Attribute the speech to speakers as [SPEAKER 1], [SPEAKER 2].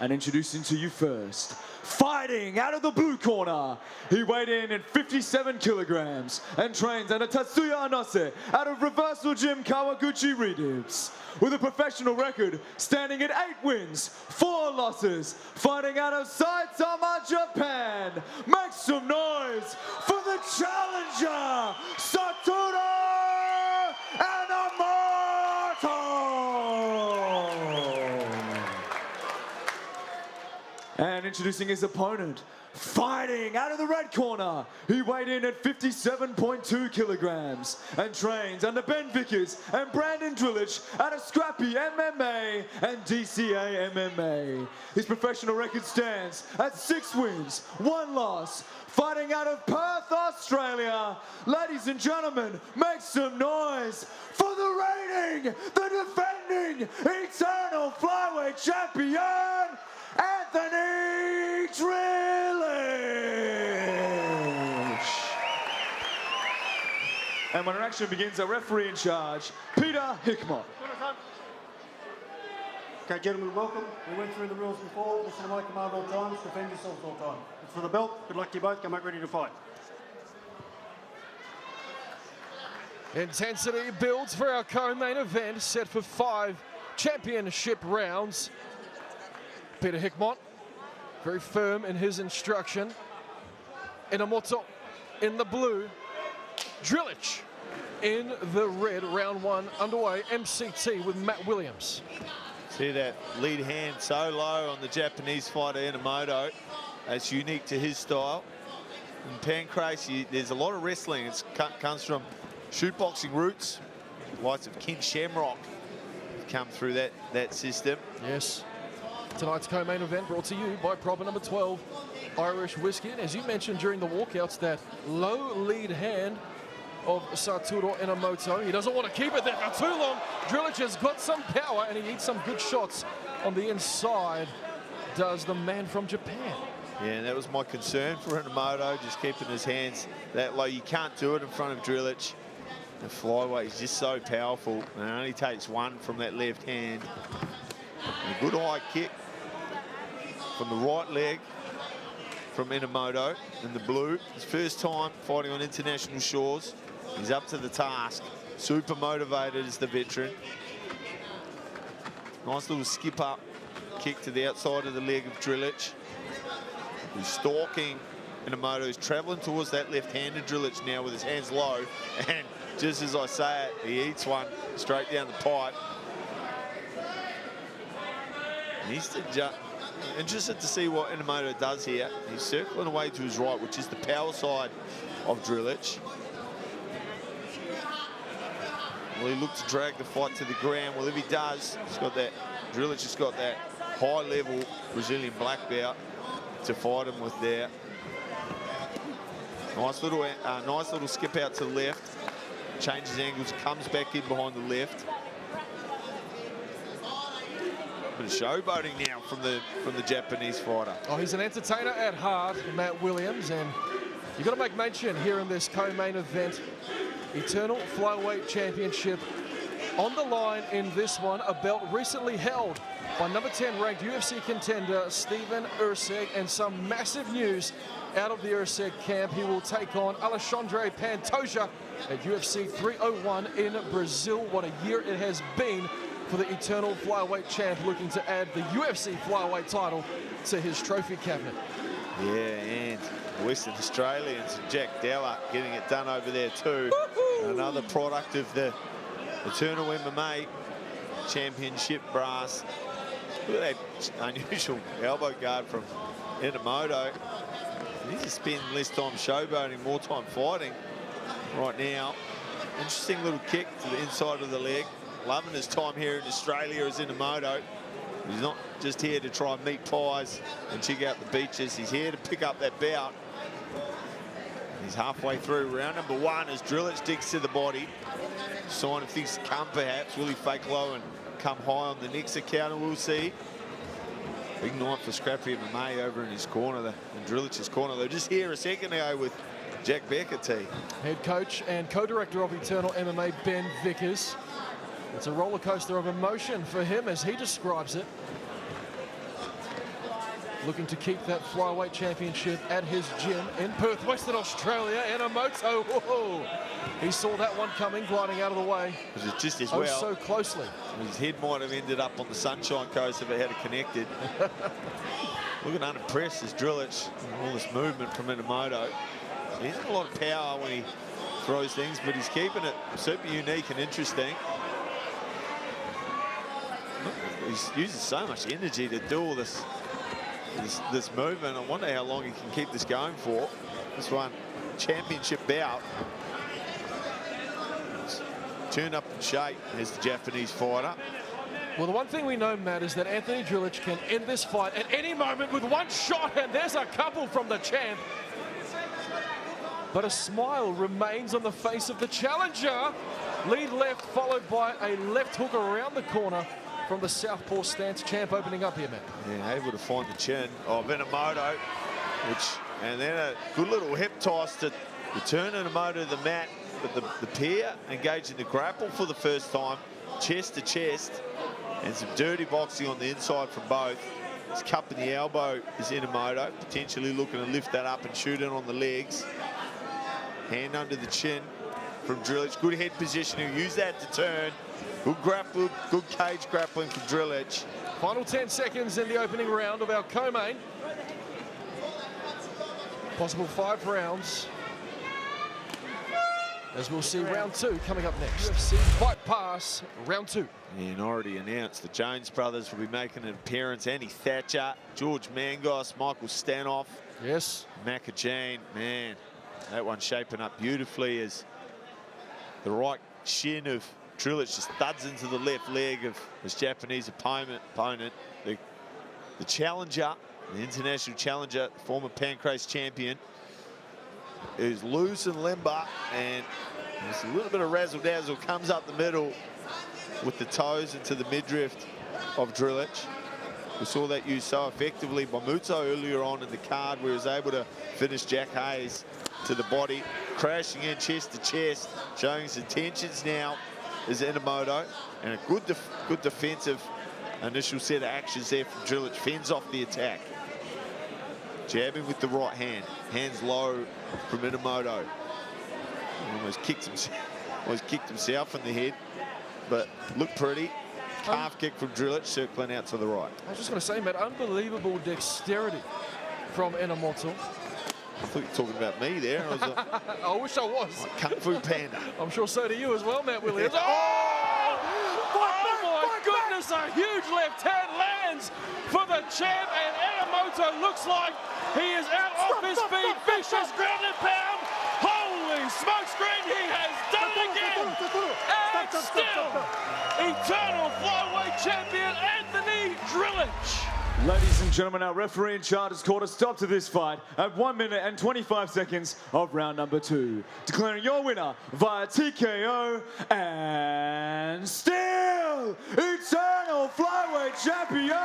[SPEAKER 1] And introducing to you first, fighting out of the blue corner. He weighed in at 57 kilograms and trains under Tatsuya Anase out of Reversal Gym Kawaguchi Redibs. With a professional record standing at 8 wins, 4 losses, fighting out of Saitama, Japan. Make some noise for the challenger, Satoru Enomoto! And introducing his opponent, fighting out of the red corner. He weighed in at 57.2 kilograms and trains under Ben Vickers and Brandon Drillich out of Scrappy MMA and DCA MMA. His professional record stands at 6 wins, 1 loss, fighting out of Perth, Australia. Ladies and gentlemen, make some noise for the reigning, the defending, eternal flyweight champion, Anthony Drillich. And when our action begins, our referee in charge, Peter Hickmott.
[SPEAKER 2] Okay, gentlemen, welcome. We went through the rules before. Listen to my command all times, defend yourselves all time. It's for the belt. Good luck to you both. Come out ready to fight.
[SPEAKER 3] Intensity builds for our co-main event, set for 5 championship rounds. Peter Hickmott, very firm in his instruction. Enomoto in the blue. Drillich in the red. Round 1 underway. MCT with Matt Williams.
[SPEAKER 4] See that lead hand so low on the Japanese fighter Enomoto. That's unique to his style. In Pancrase, there's a lot of wrestling. It comes from shootboxing roots. Likes of Ken Shamrock come through that system.
[SPEAKER 3] Yes. Tonight's co-main event brought to you by proper number 12, Irish Whiskey. And as you mentioned during the walkouts, that low lead hand of Satoru Enomoto. He doesn't want to keep it there for too long. Drillich has got some power and he needs some good shots on the inside. Does the man from Japan.
[SPEAKER 4] Yeah, and that was my concern for Enomoto, just keeping his hands that low. You can't do it in front of Drillich. The flyweight is just so powerful, and it only takes 1 from that left hand. And a good high kick from the right leg from Enomoto in the blue. His first time fighting on international shores. He's up to the task. Super motivated as the veteran. Nice little skip up kick to the outside of the leg of Drillich. He's stalking Enomoto. He's traveling towards that left-handed Drillich now with his hands low. And just as I say it, he eats one straight down the pipe. He's interested to see what Enomoto does here. He's circling away to his right, which is the power side of Drillich. Will he look to drag the fight to the ground? Well, if he does, Drillich has got that high-level Brazilian black belt to fight him with there. Nice little skip out to the left. Changes angles, comes back in behind the left. Bit of showboating now from the Japanese fighter.
[SPEAKER 3] Oh, he's an entertainer at heart, Matt Williams, and you've got to make mention here in this co-main event. Eternal Flyweight Championship on the line in this one. A belt recently held by number 10 ranked UFC contender Steven Erceg, and some massive news out of the Erceg camp. He will take on Alexandre Pantoja at UFC 301 in Brazil. What a year it has been for the Eternal Flyweight champ, looking to add the UFC Flyweight title to his trophy cabinet.
[SPEAKER 4] Yeah, and Western Australians, Jack Della getting it done over there too. Another product of the Eternal MMA Championship brass. Look at that unusual elbow guard from Enomoto. He needs to spend less time showboating, more time fighting right now. Interesting little kick to the inside of the leg. Loving his time here in Australia as Enomoto. He's not just here to try and meet pies and check out the beaches. He's here to pick up that bout. He's halfway through round number 1 as Drillich digs to the body. Sign of things to come, perhaps. Will he fake low and come high on the next encounter? We'll see. Big night for Scrappy MMA over in his corner, in Drillich's corner. They were just here a second ago with Jack Beckerty.
[SPEAKER 3] Head coach and co-director of Eternal MMA, Ben Vickers. It's a roller coaster of emotion for him as he describes it. looking to keep that flyweight championship at his gym in Perth, Western Australia. Enomoto, whoa, he saw that one coming, gliding out of the way.
[SPEAKER 4] It was just as
[SPEAKER 3] Oh,
[SPEAKER 4] well.
[SPEAKER 3] so closely.
[SPEAKER 4] His head might have ended up on the Sunshine Coast if it had connected. Looking unimpressed as Drilic, all this movement from Enomoto. He hasn't a lot of power when he throws things, but he's keeping it super unique and interesting. He's using so much energy to do all this movement. I wonder how long he can keep this going for. This one, championship bout. Turned up in shape as the Japanese fighter.
[SPEAKER 3] Well, the one thing we know, Matt, is that Anthony Drilic can end this fight at any moment with one shot, and there's a couple from the champ. But a smile remains on the face of the challenger. Lead left, followed by a left hook around the corner from the southpaw stance. Champ opening up here, Matt.
[SPEAKER 4] Yeah, able to find the chin of Enomoto, and then a good little hip toss to return Enomoto to the mat. But the pair engaging the grapple for the first time, chest to chest, and some dirty boxing on the inside from both. He's cupping the elbow is Enomoto, potentially looking to lift that up and shoot it on the legs. Hand under the chin from Drilic. Good head position. He'll use that to turn. Good grapple, good cage grappling from Drilic.
[SPEAKER 3] Final 10 seconds in the opening round of our co-main. Possible 5 rounds. As we'll see round 2 coming up next. UFC Fight Pass, round 2.
[SPEAKER 4] And already announced the Jones brothers will be making an appearance. Andy Thatcher, George Mangos, Michael Stanoff.
[SPEAKER 3] Yes.
[SPEAKER 4] Makajane, man, that one's shaping up beautifully as the right shin of Drilic just thuds into the left leg of his Japanese opponent. The challenger, the international challenger, former Pancrase champion, is loose and limber, and there's a little bit of razzle-dazzle, comes up the middle with the toes into the midriff of Drilic. We saw that used so effectively by Muto earlier on in the card, where he was able to finish Jack Hayes to the body, crashing in chest to chest, showing his intentions now is Enomoto, and a good defensive initial set of actions there from Drilic. Fends off the attack. Jabbing with the right hand, hands low from Enomoto. Almost kicked himself in the head, but looked pretty. Calf kick from Drilic, circling out to the right.
[SPEAKER 3] I was just going to say, Matt, unbelievable dexterity from Enomoto.
[SPEAKER 4] I thought you were talking about me there. I was like,
[SPEAKER 3] I wish I was.
[SPEAKER 4] like Kung Fu Panda.
[SPEAKER 3] I'm sure so do you as well, Matt Williams. Oh my goodness, a huge left hand lands for the champ, and Enomoto looks like he is out off his feet. Vicious ground and pound. Holy smokescreen, he has done it again. And still, eternal flyweight champion Anthony Drilic.
[SPEAKER 1] Ladies and gentlemen, our referee in charge has called a stop to this fight at 1 minute and 25 seconds of round number 2. Declaring your winner via TKO and still eternal flyweight champion,